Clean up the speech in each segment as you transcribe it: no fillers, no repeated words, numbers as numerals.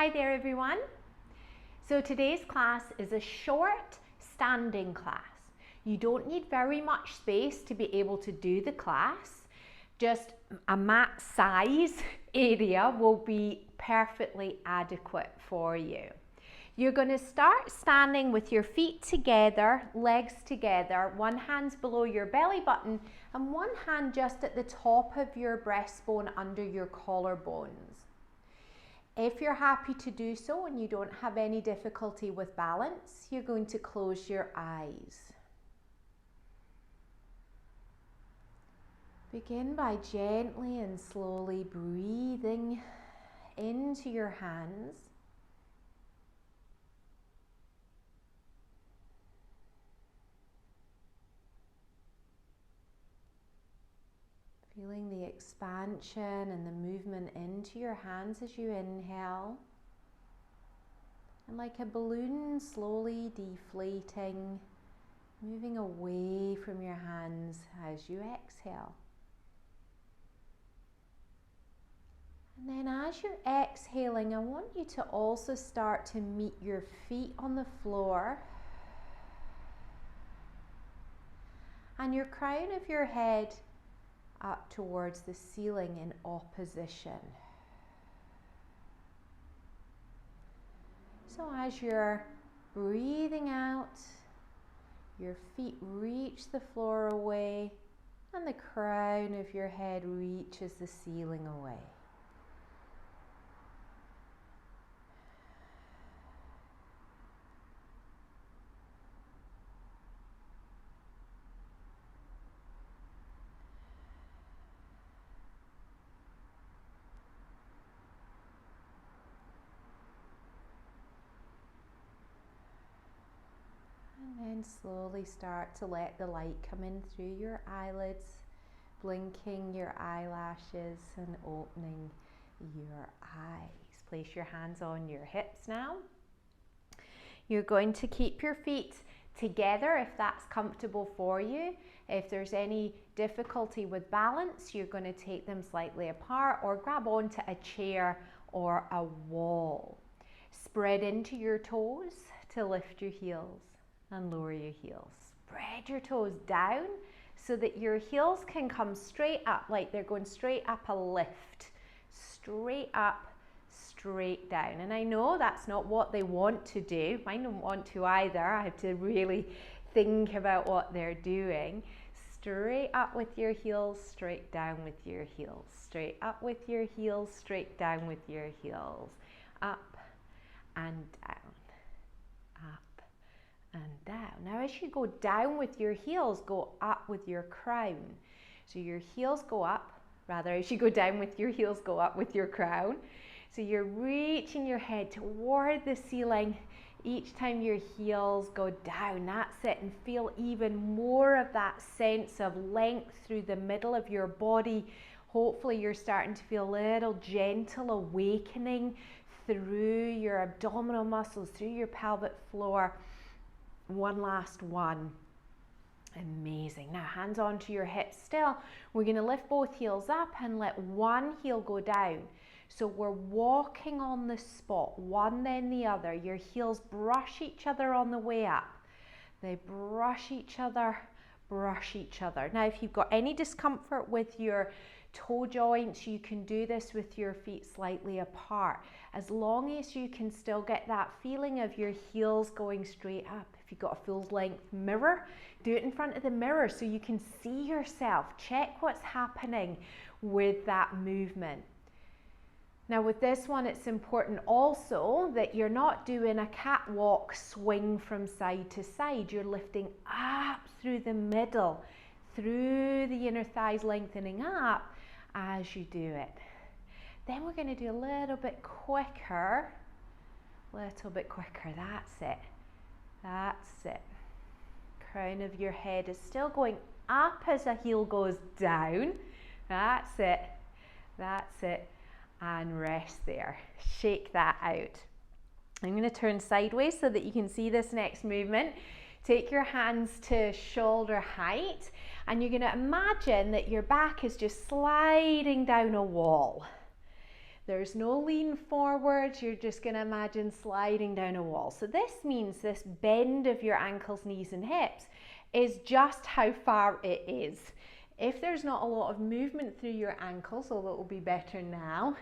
Hi there everyone. So today's class is a short standing class. You don't need very much space to be able to do the class. Just a mat size area will be perfectly adequate for you. You're going to start standing with your feet together, legs together, one hand's below your belly button and one hand just at the top of your breastbone under your collarbones. If you're happy to do so and you don't have any difficulty with balance, you're going to close your eyes. Begin by gently and slowly breathing into your hands. Feeling the expansion and the movement into your hands as you inhale. And like a balloon slowly deflating, moving away from your hands as you exhale. And then as you're exhaling, I want you to also start to meet your feet on the floor. And your crown of your head up towards the ceiling in opposition. So as you're breathing out, your feet reach the floor away and the crown of your head reaches the ceiling away. And slowly start to let the light come in through your eyelids, blinking your eyelashes and opening your eyes. Place your hands on your hips now. You're going to keep your feet together if that's comfortable for you. If there's any difficulty with balance, you're going to take them slightly apart or grab onto a chair or a wall. Spread into your toes to lift your heels. And lower your heels. Spread your toes down so that your heels can come straight up, like they're going straight up a lift. Straight up, straight down. And I know that's not what they want to do. Mine don't want to either. I have to really think about what they're doing. Straight up with your heels, straight down with your heels. Straight up with your heels, straight down with your heels. Up and down. Up and down. Now as you go down with your heels, go up with your crown. So your heels go up, rather as you go down with your heels, go up with your crown. So you're reaching your head toward the ceiling each time your heels go down. That's it, and feel even more of that sense of length through the middle of your body. Hopefully you're starting to feel a little gentle awakening through your abdominal muscles, through your pelvic floor. One last one. Amazing. Now hands onto your hips still. We're going to lift both heels up and let one heel go down. So we're walking on the spot, one then the other. Your heels brush each other on the way up. They brush each other, brush each other. Now if you've got any discomfort with your toe joints, you can do this with your feet slightly apart. As long as you can still get that feeling of your heels going straight up. If you've got a full length mirror, do it in front of the mirror so you can see yourself. Check what's happening with that movement. Now with this one, it's important also that you're not doing a catwalk swing from side to side. You're lifting up through the middle, through the inner thighs, lengthening up as you do it. Then we're going to do a little bit quicker. That's it. That's it. Crown of your head is still going up as a heel goes down. That's it. That's it. And rest there. Shake that out. I'm going to turn sideways so that you can see this next movement. Take your hands to shoulder height and you're going to imagine that your back is just sliding down a wall. There's no lean forward. You're just going to imagine sliding down a wall. So this means this bend of your ankles, knees and hips is just how far it is. If there's not a lot of movement through your ankles, although it will be better now,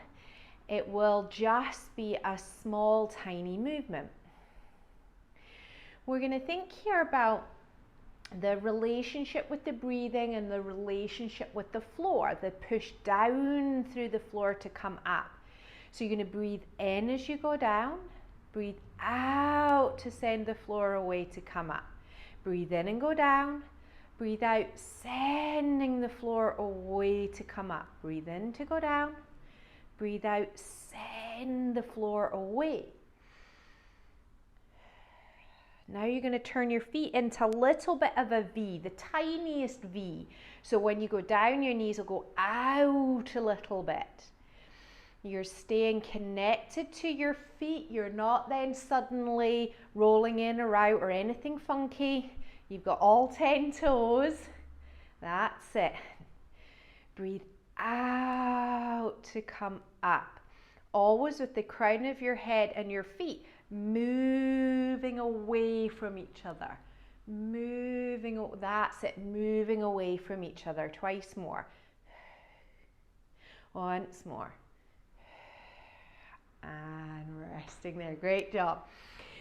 it will just be a small, tiny movement. We're going to think here about the relationship with the breathing and the relationship with the floor, the push down through the floor to come up. So you're going to breathe in as you go down, breathe out to send the floor away to come up. Breathe in and go down, breathe out, sending the floor away to come up. Breathe in to go down, breathe out, send the floor away. Now you're going to turn your feet into a little bit of a V, the tiniest V. So when you go down, your knees will go out a little bit. You're staying connected to your feet. You're not then suddenly rolling in or out or anything funky. You've got all 10 toes. That's it. Breathe out to come up. Always with the crown of your head and your feet moving away from each other. That's it, moving away from each other. Twice more. Once more. And resting there. Great job.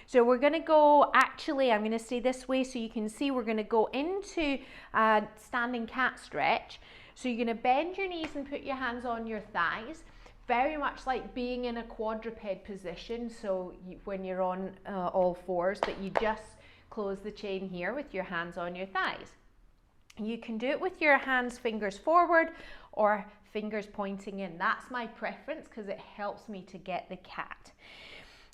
So we're going to go, actually, I'm going to stay this way so you can see we're going to go into a standing cat stretch. So you're going to bend your knees and put your hands on your thighs. Very much like being in a quadruped position, so when you're on all fours, but you just close the chain here with your hands on your thighs. You can do it with your hands, fingers forward or fingers pointing in. That's my preference because it helps me to get the cat.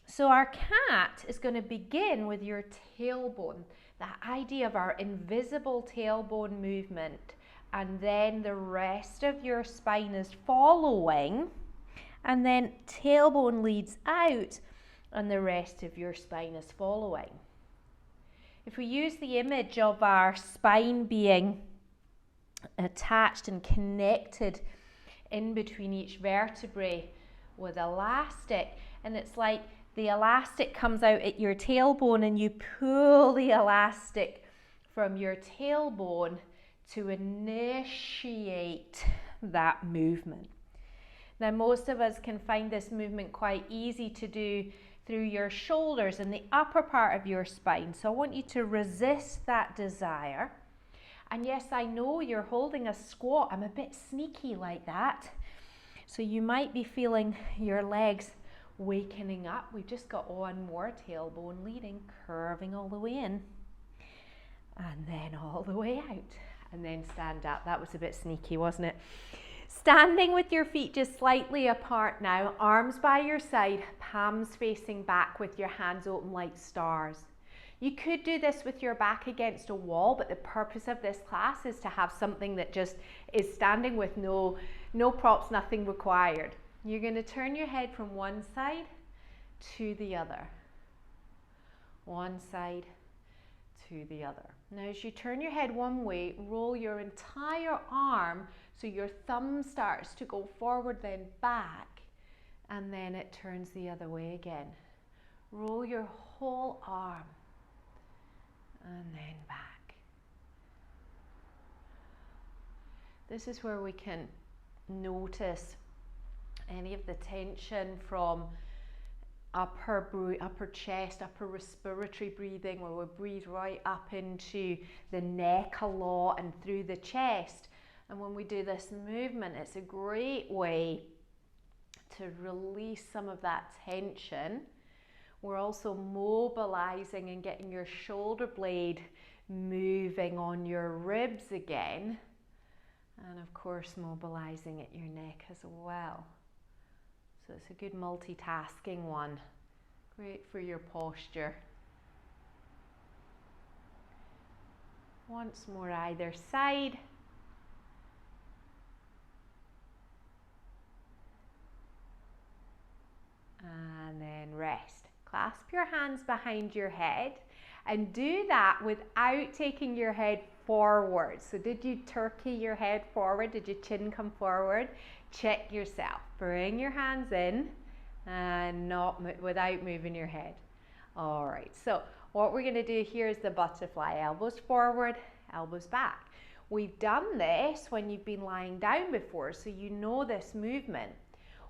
So our cat is going to begin with your tailbone, that idea of our invisible tailbone movement, and then the rest of your spine is following. And then tailbone leads out and the rest of your spine is following. If we use the image of our spine being attached and connected in between each vertebrae with elastic, and it's like the elastic comes out at your tailbone and you pull the elastic from your tailbone to initiate that movement. Now, most of us can find this movement quite easy to do through your shoulders and the upper part of your spine. So I want you to resist that desire. And yes, I know you're holding a squat. I'm a bit sneaky like that. So you might be feeling your legs wakening up. We've just got one more, tailbone leading, curving all the way in. And then all the way out. And then stand up. That was a bit sneaky, wasn't it? Standing with your feet just slightly apart now, arms by your side, palms facing back with your hands open like stars. You could do this with your back against a wall, but the purpose of this class is to have something that just is standing with no props, nothing required. You're going to turn your head from one side to the other. One side to the other. Now as you turn your head one way, roll your entire arm so your thumb starts to go forward, then back, and then it turns the other way again. Roll your whole arm, and then back. This is where we can notice any of the tension from upper chest, upper respiratory breathing, where we breathe right up into the neck a lot and through the chest. And when we do this movement, it's a great way to release some of that tension. We're also mobilizing and getting your shoulder blade moving on your ribs again. And of course, mobilizing at your neck as well. So it's a good multitasking one. Great for your posture. Once more either side. And then rest. Clasp your hands behind your head and do that without taking your head forward. So did you turkey your head forward? Did your chin come forward? Check yourself. Bring your hands in and not without moving your head. All right, so what we're going to do here is the butterfly. Elbows forward, elbows back. We've done this when you've been lying down before, so you know this movement.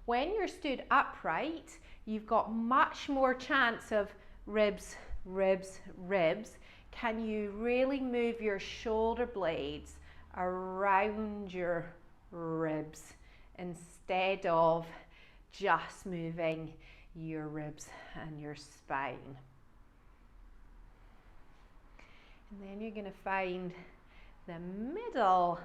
When you're stood upright, you've got much more chance of ribs, ribs, ribs. Can you really move your shoulder blades around your ribs instead of just moving your ribs and your spine? And then you're going to find the middle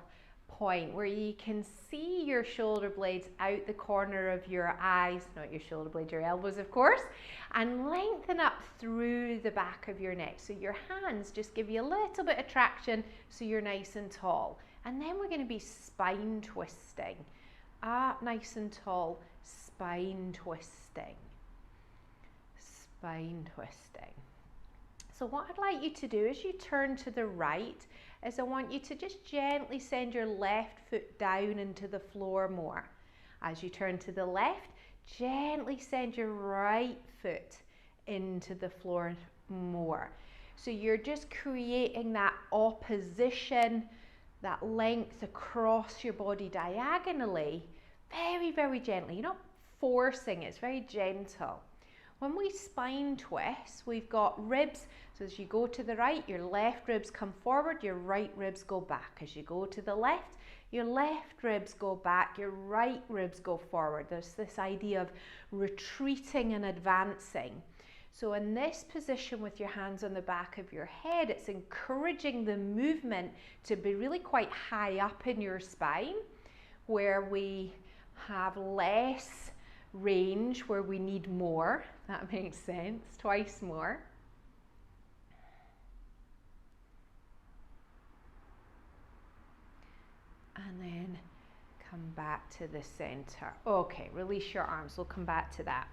point where you can see your shoulder blades out the corner of your eyes, not your shoulder blades, your elbows of course, and lengthen up through the back of your neck. So your hands just give you a little bit of traction so you're nice and tall. And then we're going to be spine twisting. Up nice and tall, spine twisting. Spine twisting. So what I'd like you to do as you turn to the right is I want you to just gently send your left foot down into the floor more. As you turn to the left, gently send your right foot into the floor more. So you're just creating that opposition, that length across your body diagonally, very, very gently. You're not forcing it, it's very gentle. When we spine twist, we've got ribs. So as you go to the right, your left ribs come forward, your right ribs go back. As you go to the left, your left ribs go back, your right ribs go forward. There's this idea of retreating and advancing. So in this position with your hands on the back of your head, it's encouraging the movement to be really quite high up in your spine, where we have less range, where we need more. That makes sense, twice more. And then come back to the center. Okay, release your arms, we'll come back to that.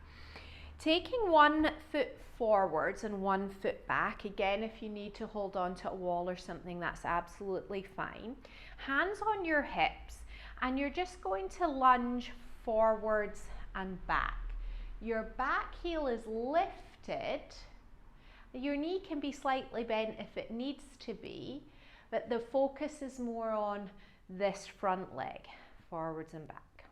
Taking one foot forwards and one foot back. Again, if you need to hold on to a wall or something, that's absolutely fine. Hands on your hips, and you're just going to lunge forwards and back. Your back heel is lifted. Your knee can be slightly bent if it needs to be, but the focus is more on this front leg, forwards and back.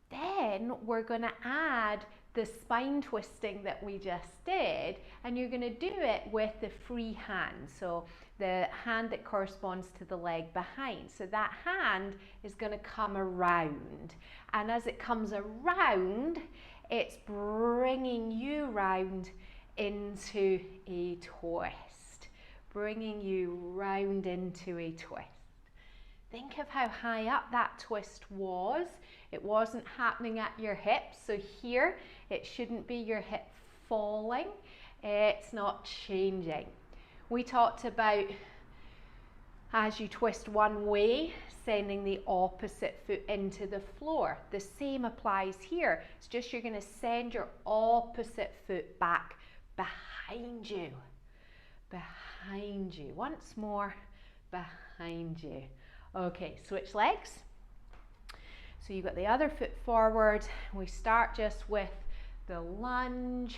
Then we're going to add the spine twisting that we just did, and you're going to do it with the free hand. So the hand that corresponds to the leg behind. So that hand is going to come around, and as it comes around, it's bringing you round into a twist, bringing you round into a twist. Think of how high up that twist was. It wasn't happening at your hips, so here it shouldn't be your hip falling. It's not changing. We talked about, as you twist one way, sending the opposite foot into the floor. The same applies here. It's just you're going to send your opposite foot back behind you. Behind you. Once more, behind you. Okay, switch legs. So you've got the other foot forward. We start just with the lunge.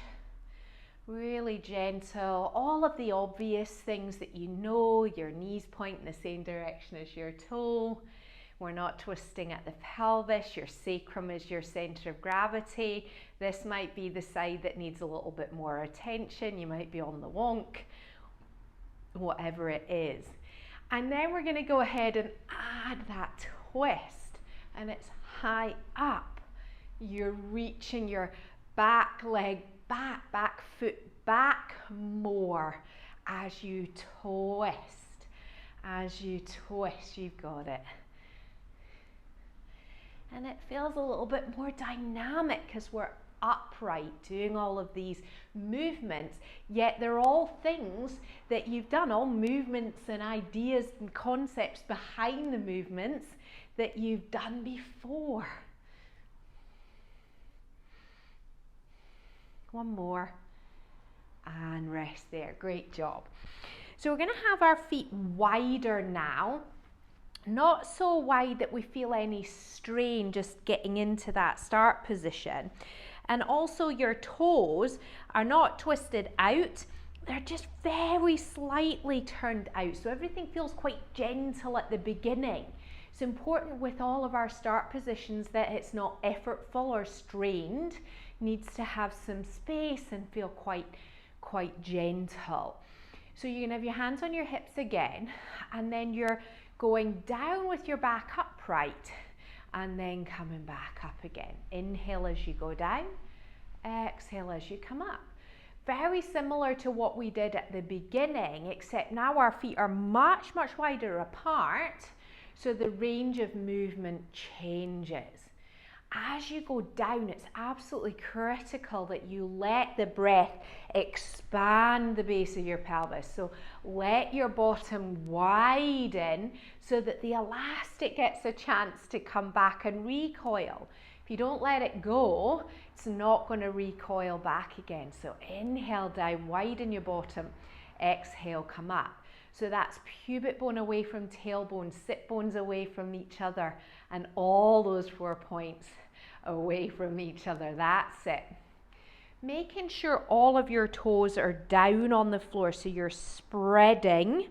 Really gentle, all of the obvious things that you know, your knees point in the same direction as your toe. We're not twisting at the pelvis, your sacrum is your center of gravity. This might be the side that needs a little bit more attention. You might be on the wonk, whatever it is. And then we're going to go ahead and add that twist, and it's high up. You're reaching your back leg back, back foot back more as you twist. As you twist, you've got it. And it feels a little bit more dynamic because we're upright doing all of these movements, yet they're all things that you've done, all movements and ideas and concepts behind the movements that you've done before. One more and rest there. Great job. So we're going to have our feet wider now. not so wide that we feel any strain just getting into that start position. And also your toes are not twisted out, they're just very slightly turned out. So everything feels quite gentle at the beginning. It's important with all of our start positions that it's not effortful or strained. It needs to have some space and feel quite gentle. So you can have your hands on your hips again, and then you're going down with your back upright and then coming back up again. Inhale as you go down, exhale as you come up. Very similar to what we did at the beginning, except now our feet are much wider apart, so the range of movement changes. As you go down, it's absolutely critical that you let the breath expand the base of your pelvis. So let your bottom widen so that the elastic gets a chance to come back and recoil. If you don't let it go, it's not going to recoil back again. So inhale down, widen your bottom, exhale, come up. So that's pubic bone away from tailbone, sit bones away from each other, and all those 4 points away from each other. That's it. Making sure all of your toes are down on the floor, so you're spreading.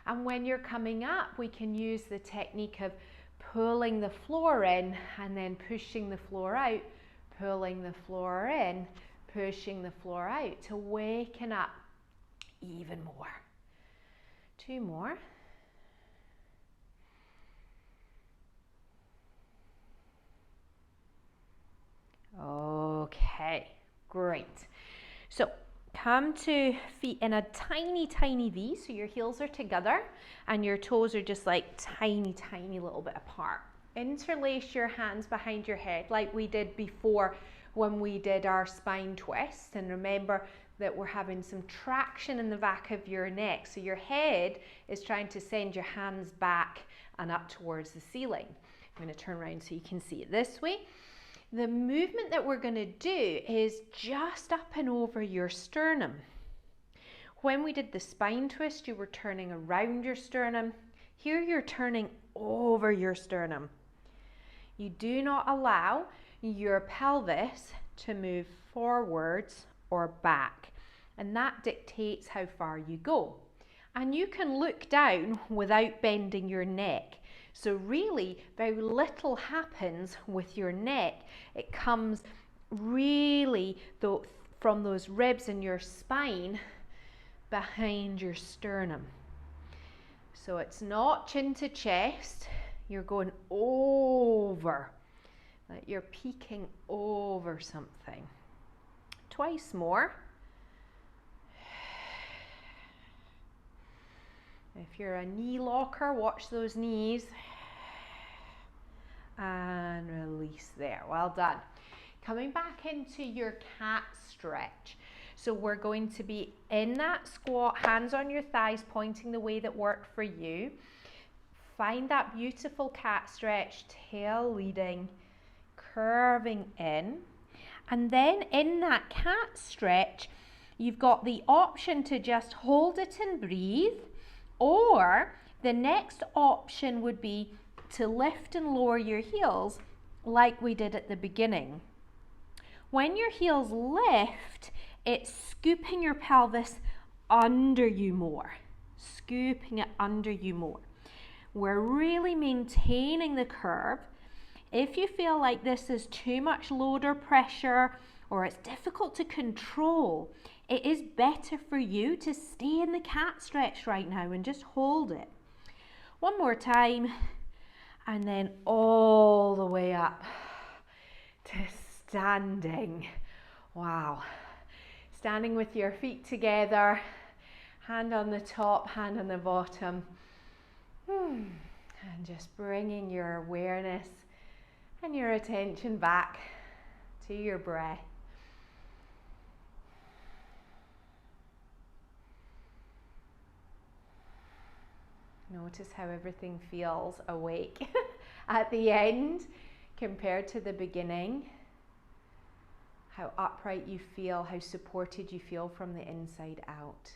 And when you're coming up, we can use the technique of pulling the floor in and then pushing the floor out, pulling the floor in, pushing the floor out to waken up even more. 2 more. Okay, great. So come to feet in a tiny V, so your heels are together and your toes are just like tiny little bit apart. Interlace your hands behind your head like we did before when we did our spine twist, and remember that we're having some traction in the back of your neck, so your head is trying to send your hands back and up towards the ceiling. I'm going to turn around so you can see it this way. The movement that we're going to do is just up and over your sternum. When we did the spine twist, you were turning around your sternum. Here you're turning over your sternum. You do not allow your pelvis to move forwards or back, and that dictates how far you go. And you can look down without bending your neck. So really very little happens with your neck. It comes really from those ribs in your spine behind your sternum. So it's not chin to chest, you're going over, like you're peeking over something. Twice more. If you're a knee locker, watch those knees. And release there. Well done. Coming back into your cat stretch. So we're going to be in that squat, hands on your thighs, pointing the way that worked for you. Find that beautiful cat stretch, tail leading, curving in. And then in that cat stretch, you've got the option to just hold it and breathe. Or the next option would be to lift and lower your heels like we did at the beginning. When your heels lift, it's scooping your pelvis under you more, scooping it under you more. We're really maintaining the curve. If you feel like this is too much load or pressure, or it's difficult to control, it is better for you to stay in the cat stretch right now and just hold it. One more time, and then all the way up to standing. Wow. Standing with your feet together, hand on the top, hand on the bottom. And just bringing your awareness and your attention back to your breath. Notice how everything feels awake at the end compared to the beginning. How upright you feel, how supported you feel from the inside out.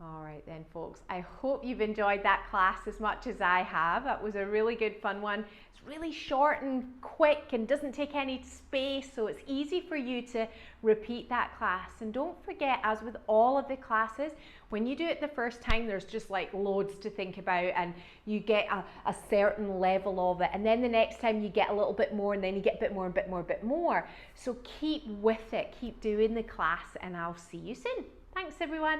All right then, folks, I hope you've enjoyed that class as much as I have. That was a really good fun one. It's really short and quick and doesn't take any space, so it's easy for you to repeat that class. And don't forget, as with all of the classes, when you do it the first time, there's just like loads to think about and you get a certain level of it. And then the next time you get a little bit more, and then you get a bit more, a bit more, a bit more. So keep with it, keep doing the class, and I'll see you soon. Thanks everyone.